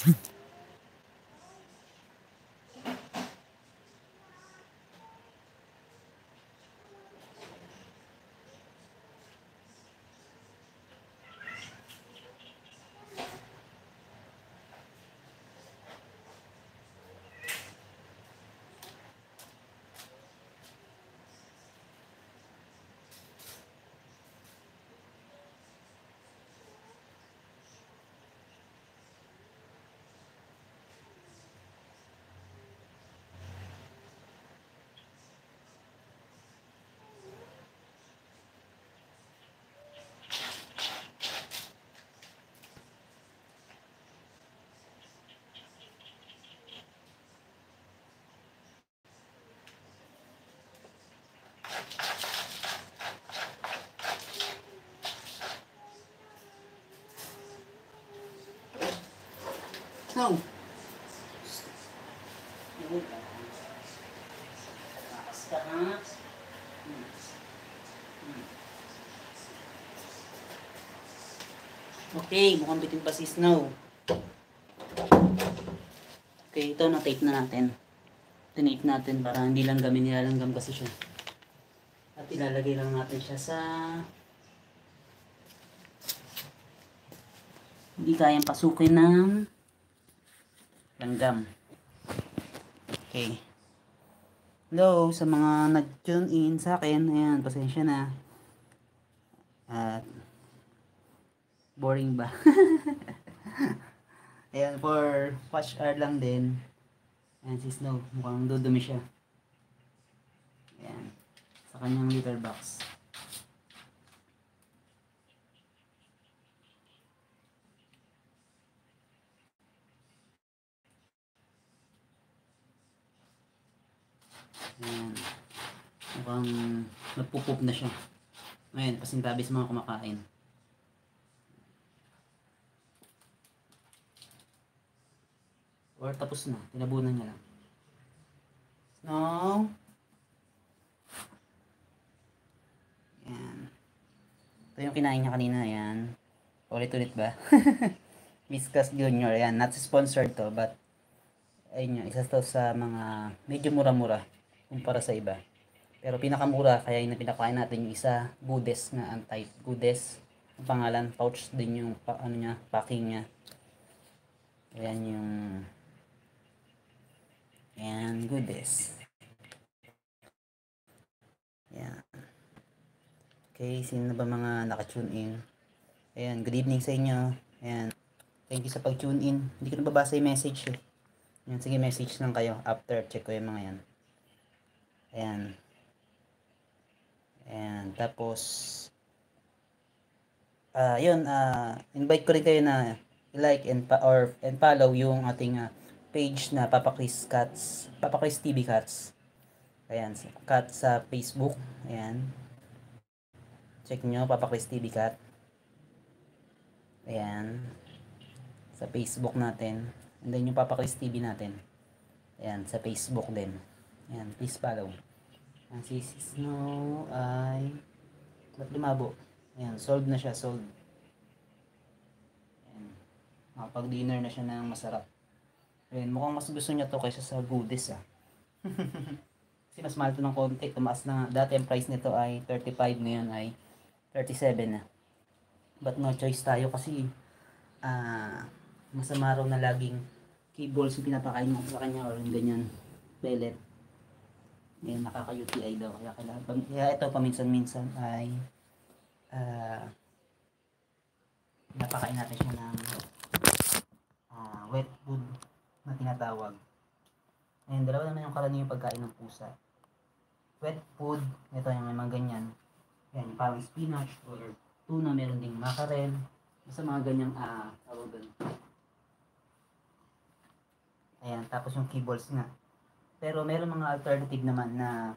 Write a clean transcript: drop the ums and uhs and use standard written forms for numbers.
No. Okay, mukhang bitin pa si Snow. Okay, ito na tape na natin. Tinape natin para hindi lang gamin, nilalanggam kasi siya. At ilalagay lang natin siya sa hindi kayang pasukin ng langgam. Okay. Hello sa mga nag-tune in sa akin. Ayan, pasensya na. At boring ba? Ayan, for watch hour lang din. Ayan si Snow, mukhang dudumi siya. Ayan, sa kanyang litter box. Ayan, mukhang nagpupup na siya. Ayan, pasintabi sa mga kumakain. Or tapos na, tinabunan niya lang. Snow. Ayan. Ito yung kinain niya kanina, ayan. Ulit-ulit ba? Whiskas Junior, ayan. Not sponsored to, but ayun yun, isa to sa mga medyo mura-mura kumpara sa iba. Pero pinakamura, kaya yung pinakain natin yung isa, Goodest nga ang type. Goodest, ang pangalan, pouch din yung ano niya, packing niya. Ayan yung ayan, Goodest. Ayan. Okay, sino na ba mga naka-tune in? Ayan, good evening sa inyo. Ayan, thank you sa pag-tune in. Hindi ko nababasa yung message eh. Ayan, sige, message lang kayo after check ko yung mga yan. Ayan. Ayan, tapos yun, invite ko rin kayo na like and follow yung ating page na Papa Chris Cats, Papa Chris TV Cats. Ayan, cat sa Facebook. Ayan. Check nyo, Papa Chris TV Cat. Ayan. Sa Facebook natin. And then yung Papa Chris TV natin. Ayan, sa Facebook din. Ayan, please follow. Ayan, si Snow ay ba't lumabo? Ayan, solved na siya, solved. Ayan, makapag-dinner na siya ng masarap. Ayan, mukhang mas gusto niya to kaysa sa Goodest Kasi mas mahal to ng konti, tumaas na. Dati ang price nito ay 35, ngayon ay 37 na. But no choice tayo kasi masama raw na laging kibbles yung pinapakain mo sa kanya or yung ganyan pellet. Ngayon nakaka-UTI daw. Kaya ito paminsan-minsan ay napakain natin siya ng wet food na tinatawag. Ngayon, dalawa naman yung karaniwang pagkain ng pusa. Wet food, ito yung may mga ganyan. Yan, parang spinach or tuna, meron ding mackerel. Basta mga ganyang tawagan. Ayan, tapos yung kibbles nga. Pero meron mga alternative naman na